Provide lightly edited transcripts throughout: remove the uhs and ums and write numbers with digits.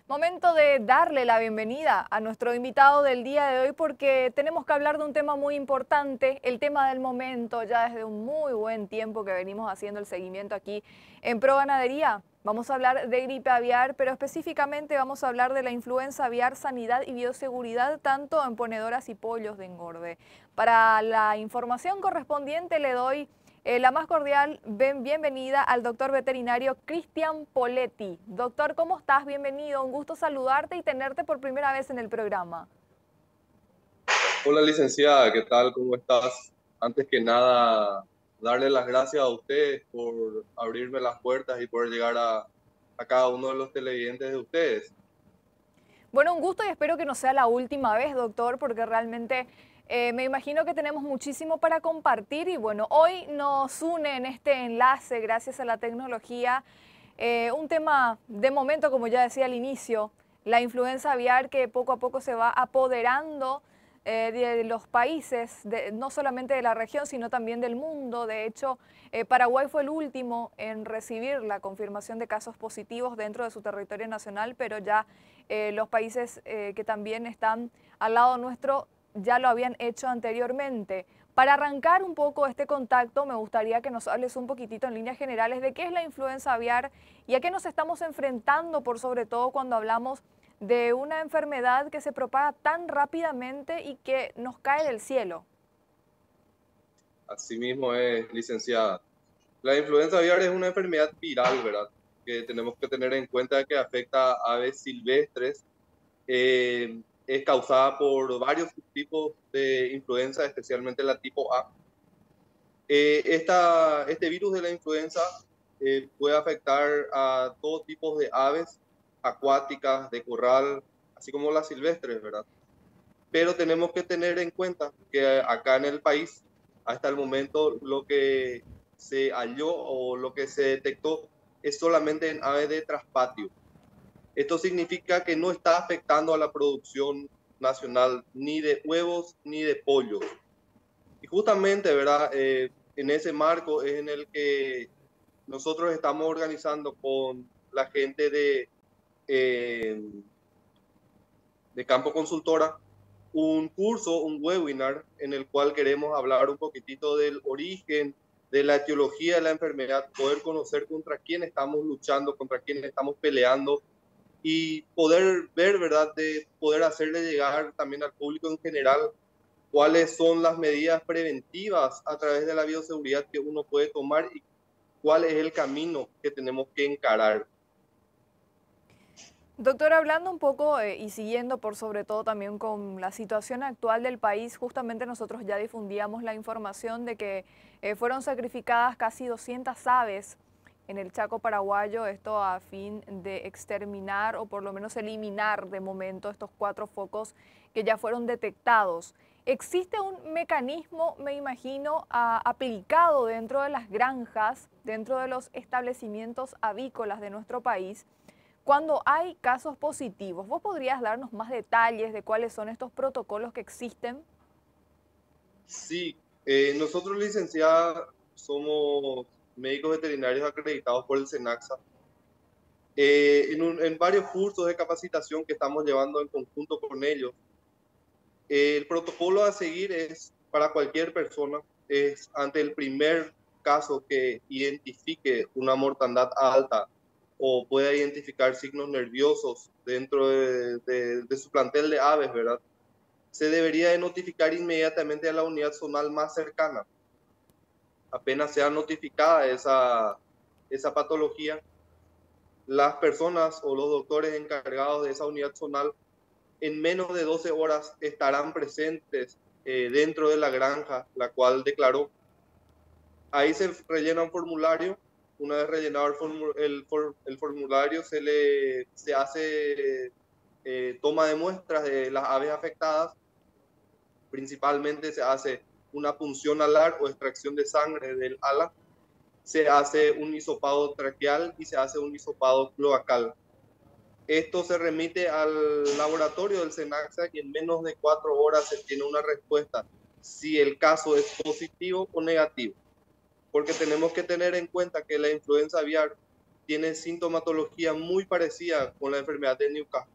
Momento de darle la bienvenida a nuestro invitado del día de hoy porque tenemos que hablar de un tema muy importante, el tema del momento, ya desde un muy buen tiempo que venimos haciendo el seguimiento aquí en Pro Ganadería. Vamos a hablar de gripe aviar, pero específicamente vamos a hablar de la influenza aviar, sanidad y bioseguridad, tanto en ponedoras y pollos de engorde. Para la información correspondiente le doy la más cordial bienvenida al doctor veterinario Cristian Poletti. Doctor, ¿cómo estás? Bienvenido, un gusto saludarte y tenerte por primera vez en el programa. Hola licenciada, ¿qué tal? ¿Cómo estás? Antes que nada, darle las gracias a ustedes por abrirme las puertas y poder llegar a cada uno de los televidentes de ustedes. Bueno, un gusto y espero que no sea la última vez, doctor, porque realmente me imagino que tenemos muchísimo para compartir y bueno, hoy nos une en este enlace, gracias a la tecnología, un tema de momento, como ya decía al inicio, la influenza aviar que poco a poco se va apoderando de los países, no solamente de la región, sino también del mundo. De hecho, Paraguay fue el último en recibir la confirmación de casos positivos dentro de su territorio nacional, pero ya los países que también están al lado nuestro ya lo habían hecho anteriormente. Para arrancar un poco este contacto, me gustaría que nos hables un poquitito en líneas generales de qué es la influenza aviar y a qué nos estamos enfrentando, por sobre todo cuando hablamos de una enfermedad que se propaga tan rápidamente y que nos cae del cielo. Así mismo es, licenciada. La influenza aviar es una enfermedad viral, ¿verdad? Que tenemos que tener en cuenta que afecta a aves silvestres. Es causada por varios tipos de influenza, especialmente la tipo A. Este virus de la influenza puede afectar a todo tipo de aves acuáticas, de corral, así como las silvestres, ¿verdad? Pero tenemos que tener en cuenta que acá en el país, hasta el momento, lo que se halló o lo que se detectó es solamente en aves de traspatio. Esto significa que no está afectando a la producción nacional ni de huevos ni de pollos. Y justamente, ¿verdad? En ese marco es en el que nosotros estamos organizando con la gente eh, de Campo Consultora un curso, un webinar en el cual queremos hablar un poquitito del origen, de la etiología de la enfermedad, poder conocer contra quién estamos luchando, contra quién estamos peleando y poder ver, ¿verdad?, de poder hacerle llegar también al público en general cuáles son las medidas preventivas a través de la bioseguridad que uno puede tomar y cuál es el camino que tenemos que encarar. Doctor, hablando un poco y siguiendo por sobre todo también con la situación actual del país, justamente nosotros ya difundíamos la información de que fueron sacrificadas casi 200 aves en el Chaco paraguayo, esto a fin de exterminar o por lo menos eliminar de momento estos 4 focos que ya fueron detectados. ¿Existe un mecanismo, me imagino, aplicado dentro de las granjas, dentro de los establecimientos avícolas de nuestro país, cuando hay casos positivos? ¿Vos podrías darnos más detalles de cuáles son estos protocolos que existen? Sí, nosotros licenciados somos médicos veterinarios acreditados por el SENAXA. En varios cursos de capacitación que estamos llevando en conjunto con ellos, el protocolo a seguir es para cualquier persona, es ante el primer caso que identifique una mortandad alta o pueda identificar signos nerviosos dentro de su plantel de aves, ¿verdad? Se debería de notificar inmediatamente a la unidad zonal más cercana. Apenas sea notificada esa patología, las personas o los doctores encargados de esa unidad zonal en menos de 12 horas estarán presentes dentro de la granja, la cual declaró. Ahí se rellena un formulario. Una vez rellenado el formulario, se hace toma de muestras de las aves afectadas. Principalmente se hace una punción alar o extracción de sangre del ala, se hace un hisopado traqueal y se hace un hisopado cloacal. Esto se remite al laboratorio del SENAXA y en menos de 4 horas se tiene una respuesta si el caso es positivo o negativo. Porque tenemos que tener en cuenta que la influenza aviar tiene sintomatología muy parecida con la enfermedad de Newcastle.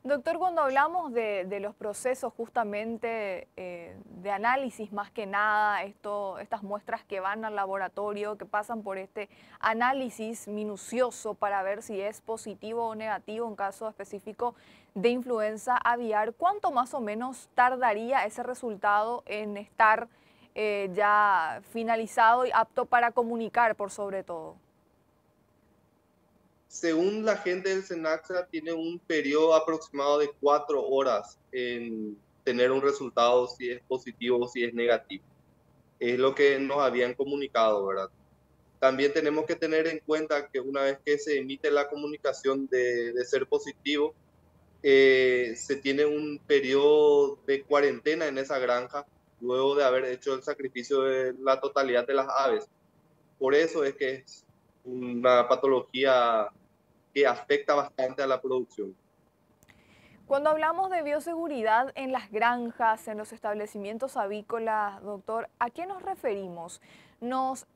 Doctor, cuando hablamos de los procesos justamente de análisis más que nada, estas muestras que van al laboratorio, que pasan por este análisis minucioso para ver si es positivo o negativo en caso específico de influenza aviar, ¿cuánto más o menos tardaría ese resultado en estar ya finalizado y apto para comunicar por sobre todo? Según la gente del SENACSA, tiene un periodo aproximado de 4 horas en tener un resultado, si es positivo o si es negativo. Es lo que nos habían comunicado, ¿verdad? También tenemos que tener en cuenta que una vez que se emite la comunicación de ser positivo, se tiene un periodo de cuarentena en esa granja luego de haber hecho el sacrificio de la totalidad de las aves. Por eso es que es una patología que afecta bastante a la producción. Cuando hablamos de bioseguridad en las granjas, en los establecimientos avícolas, doctor, ¿a qué nos referimos? Nos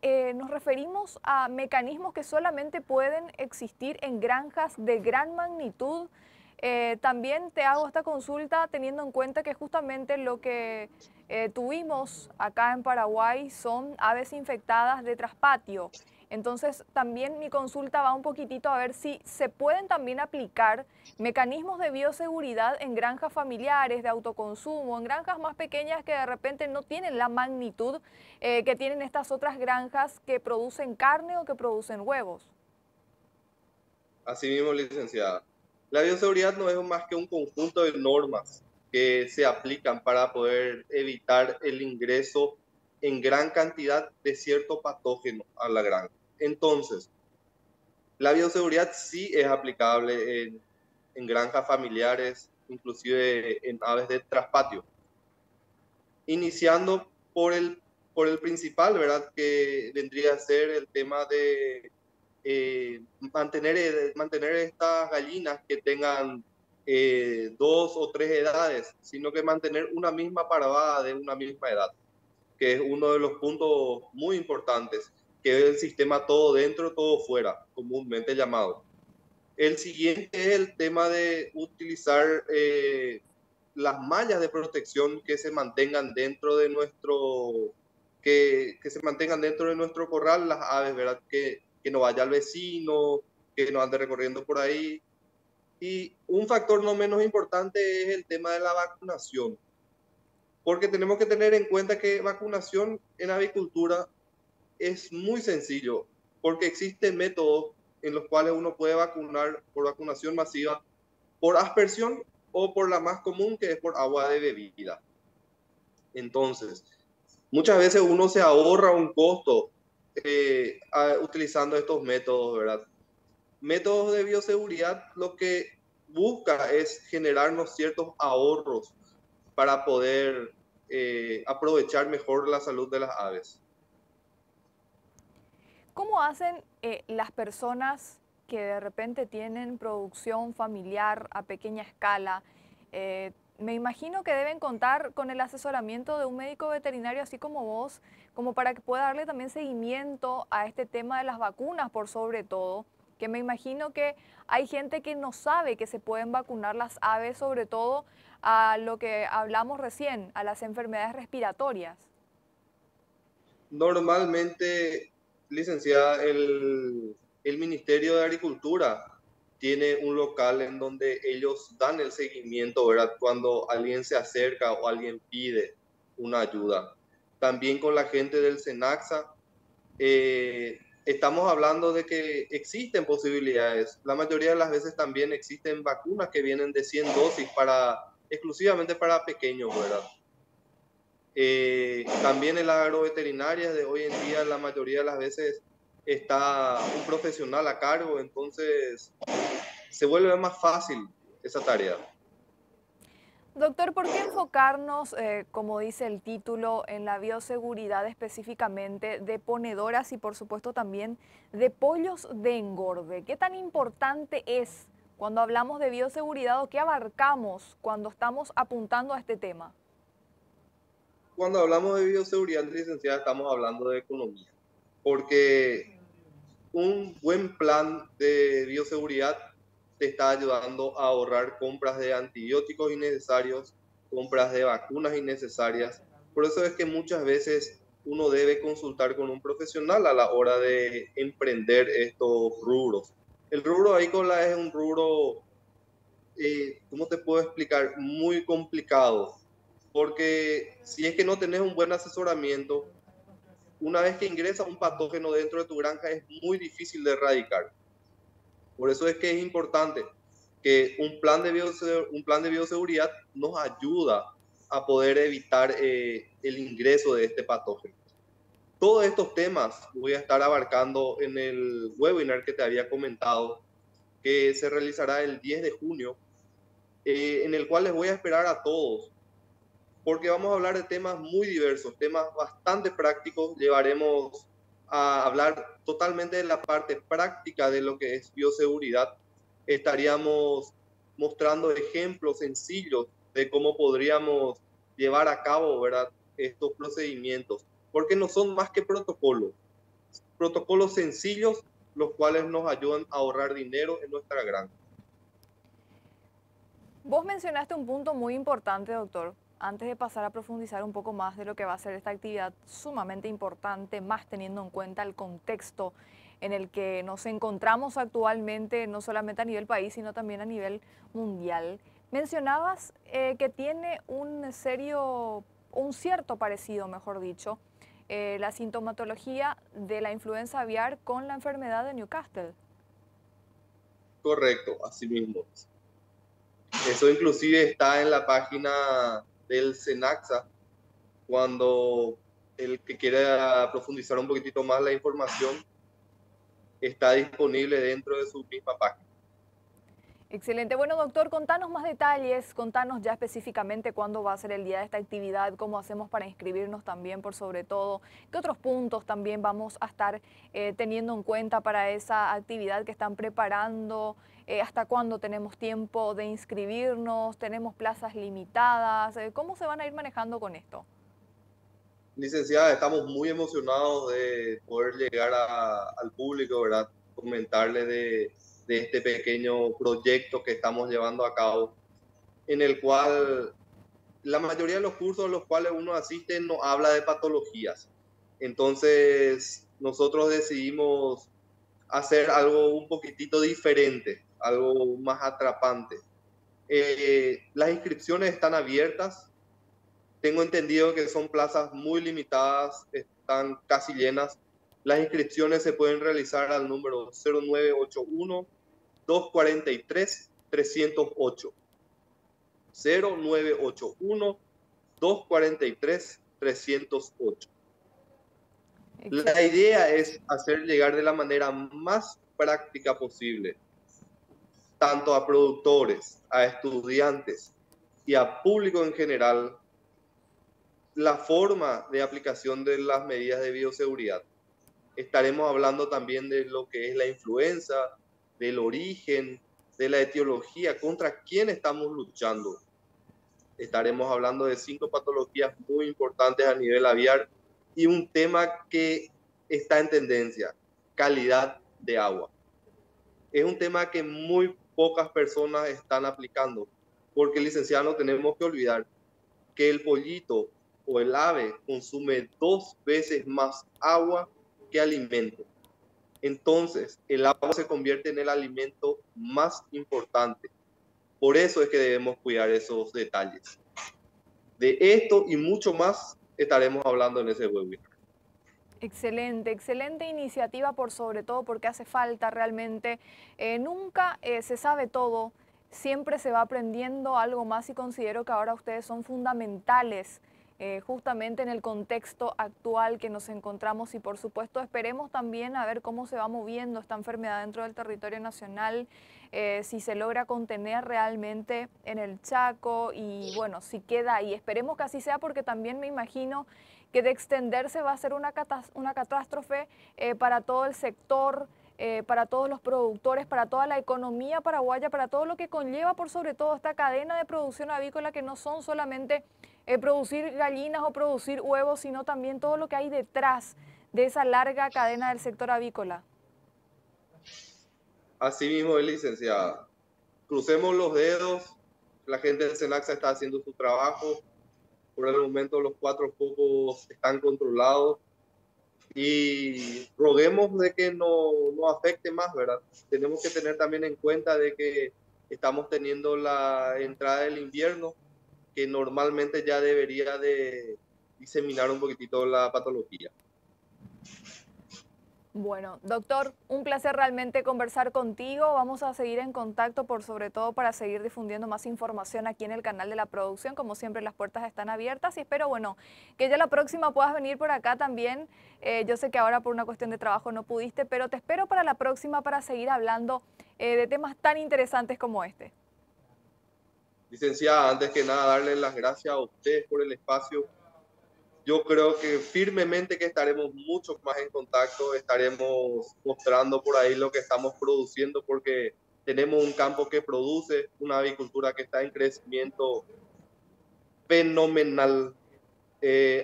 referimos a mecanismos que solamente pueden existir en granjas de gran magnitud. También te hago esta consulta teniendo en cuenta que justamente lo que tuvimos acá en Paraguay son aves infectadas de traspatio. Entonces, también mi consulta va un poquitito a ver si se pueden también aplicar mecanismos de bioseguridad en granjas familiares, de autoconsumo, en granjas más pequeñas que de repente no tienen la magnitud que tienen estas otras granjas que producen carne o que producen huevos. Así mismo, licenciada. La bioseguridad no es más que un conjunto de normas que se aplican para poder evitar el ingreso en gran cantidad de cierto patógeno a la granja. Entonces, la bioseguridad sí es aplicable en granjas familiares, inclusive en aves de traspatio. Iniciando por el principal, ¿verdad? Que vendría a ser el tema de mantener estas gallinas que tengan 2 o 3 edades, sino que mantener una misma parvada de una misma edad, que es uno de los puntos muy importantes, que es el sistema todo dentro, todo fuera, comúnmente llamado. El siguiente es el tema de utilizar las mallas de protección que se mantengan dentro de que se mantengan dentro de nuestro corral las aves, ¿verdad? Que no vaya al vecino, que no ande recorriendo por ahí. Y un factor no menos importante es el tema de la vacunación, porque tenemos que tener en cuenta que vacunación en avicultura es muy sencillo, porque existen métodos en los cuales uno puede vacunar por vacunación masiva, por aspersión o por la más común, que es por agua de bebida. Entonces, muchas veces uno se ahorra un costo utilizando estos métodos, ¿verdad? Métodos de bioseguridad lo que busca es generarnos ciertos ahorros para poder aprovechar mejor la salud de las aves. ¿Cómo hacen las personas que de repente tienen producción familiar a pequeña escala? Me imagino que deben contar con el asesoramiento de un médico veterinario así como vos, como para que pueda darle también seguimiento a este tema de las vacunas por sobre todo, que me imagino que hay gente que no sabe que se pueden vacunar las aves, sobre todo a lo que hablamos recién, a las enfermedades respiratorias. Normalmente, licenciada, el Ministerio de Agricultura tiene un local en donde ellos dan el seguimiento, ¿verdad? Cuando alguien se acerca o alguien pide una ayuda. También con la gente del SENACSA, estamos hablando de que existen posibilidades. La mayoría de las veces también existen vacunas que vienen de 100 dosis exclusivamente para pequeños, ¿verdad? También en la agroveterinaria de hoy en día la mayoría de las veces está un profesional a cargo, entonces se vuelve más fácil esa tarea. Doctor, ¿por qué enfocarnos, como dice el título, en la bioseguridad específicamente de ponedoras y por supuesto también de pollos de engorde? ¿Qué tan importante es cuando hablamos de bioseguridad o qué abarcamos cuando estamos apuntando a este tema? Cuando hablamos de bioseguridad, licenciada, estamos hablando de economía, porque un buen plan de bioseguridad te está ayudando a ahorrar compras de antibióticos innecesarios, compras de vacunas innecesarias. Por eso es que muchas veces uno debe consultar con un profesional a la hora de emprender estos rubros. El rubro avícola es un rubro, ¿cómo te puedo explicar? Muy complicado, porque si es que no tenés un buen asesoramiento, una vez que ingresa un patógeno dentro de tu granja es muy difícil de erradicar. Por eso es que es importante que un plan de bioseguridad nos ayuda a poder evitar el ingreso de este patógeno. Todos estos temas voy a estar abarcando en el webinar que te había comentado, que se realizará el 10 de junio, en el cual les voy a esperar a todos, porque vamos a hablar de temas muy diversos, temas bastante prácticos. Llevaremos a hablar totalmente de la parte práctica de lo que es bioseguridad. Estaríamos mostrando ejemplos sencillos de cómo podríamos llevar a cabo, ¿verdad?, estos procedimientos, porque no son más que protocolos sencillos, los cuales nos ayudan a ahorrar dinero en nuestra granja. Vos mencionaste un punto muy importante, doctor. Antes de pasar a profundizar un poco más de lo que va a ser esta actividad sumamente importante, más teniendo en cuenta el contexto en el que nos encontramos actualmente, no solamente a nivel país, sino también a nivel mundial. Mencionabas que tiene un cierto parecido, mejor dicho, la sintomatología de la influenza aviar con la enfermedad de Newcastle. Correcto, así mismo. Eso inclusive está en la página del Senaxa, cuando el que quiera profundizar un poquitito más la información está disponible dentro de su misma página. Excelente. Bueno, doctor, contanos más detalles, contanos ya específicamente cuándo va a ser el día de esta actividad, cómo hacemos para inscribirnos también, por sobre todo, qué otros puntos también vamos a estar teniendo en cuenta para esa actividad que están preparando, hasta cuándo tenemos tiempo de inscribirnos, tenemos plazas limitadas, ¿cómo se van a ir manejando con esto? Licenciada, estamos muy emocionados de poder llegar al público, ¿verdad? Comentarle de este pequeño proyecto que estamos llevando a cabo, en el cual la mayoría de los cursos a los cuales uno asiste no habla de patologías. Entonces, nosotros decidimos hacer algo un poquitito diferente, algo más atrapante. Las inscripciones están abiertas. Tengo entendido que son plazas muy limitadas, están casi llenas. Las inscripciones se pueden realizar al número 0981-243-308. 0981-243-308. La Excelente. idea es hacer llegar de la manera más práctica posible, tanto a productores, a estudiantes y a público en general, la forma de aplicación de las medidas de bioseguridad. Estaremos hablando también de lo que es la influenza, del origen, de la etiología, contra quién estamos luchando. Estaremos hablando de 5 patologías muy importantes a nivel aviar y un tema que está en tendencia: calidad de agua. Es un tema que muy pocas personas están aplicando, porque, licenciado, no tenemos que olvidar que el pollito o el ave consume 2 veces más agua que alimento. Entonces, el agua se convierte en el alimento más importante. Por eso es que debemos cuidar esos detalles. De esto y mucho más estaremos hablando en ese webinar. Excelente, excelente iniciativa por sobre todo porque hace falta realmente. Nunca se sabe todo, siempre se va aprendiendo algo más y considero que ahora ustedes son fundamentales justamente en el contexto actual que nos encontramos y por supuesto esperemos también a ver cómo se va moviendo esta enfermedad dentro del territorio nacional, si se logra contener realmente en el Chaco y bueno, si queda ahí. Esperemos que así sea porque también me imagino que de extenderse va a ser una catástrofe para todo el sector, para todos los productores, para toda la economía paraguaya, para todo lo que conlleva por sobre todo esta cadena de producción avícola que no son solamente producir gallinas o producir huevos, sino también todo lo que hay detrás de esa larga cadena del sector avícola. Así mismo es, licenciada. Crucemos los dedos, la gente del Senaxa está haciendo su trabajo, por el momento los cuatro focos están controlados y roguemos de que no afecte más, ¿verdad? Tenemos que tener también en cuenta de que estamos teniendo la entrada del invierno, que normalmente ya debería de diseminar un poquitito la patología. Bueno, doctor, un placer realmente conversar contigo. Vamos a seguir en contacto por sobre todo para seguir difundiendo más información aquí en el canal de la producción. Como siempre, las puertas están abiertas y espero, bueno, que ya la próxima puedas venir por acá también. Yo sé que ahora por una cuestión de trabajo no pudiste, pero te espero para la próxima para seguir hablando de temas tan interesantes como este. Licenciada, antes que nada, darle las gracias a ustedes por el espacio. Yo creo que firmemente que estaremos mucho más en contacto, estaremos mostrando por ahí lo que estamos produciendo porque tenemos un campo que produce, una avicultura que está en crecimiento fenomenal,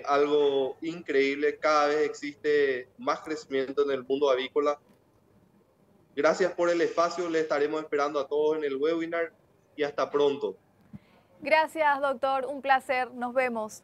algo increíble, cada vez existe más crecimiento en el mundo avícola. Gracias por el espacio, le estaremos esperando a todos en el webinar y hasta pronto. Gracias, doctor. Un placer. Nos vemos.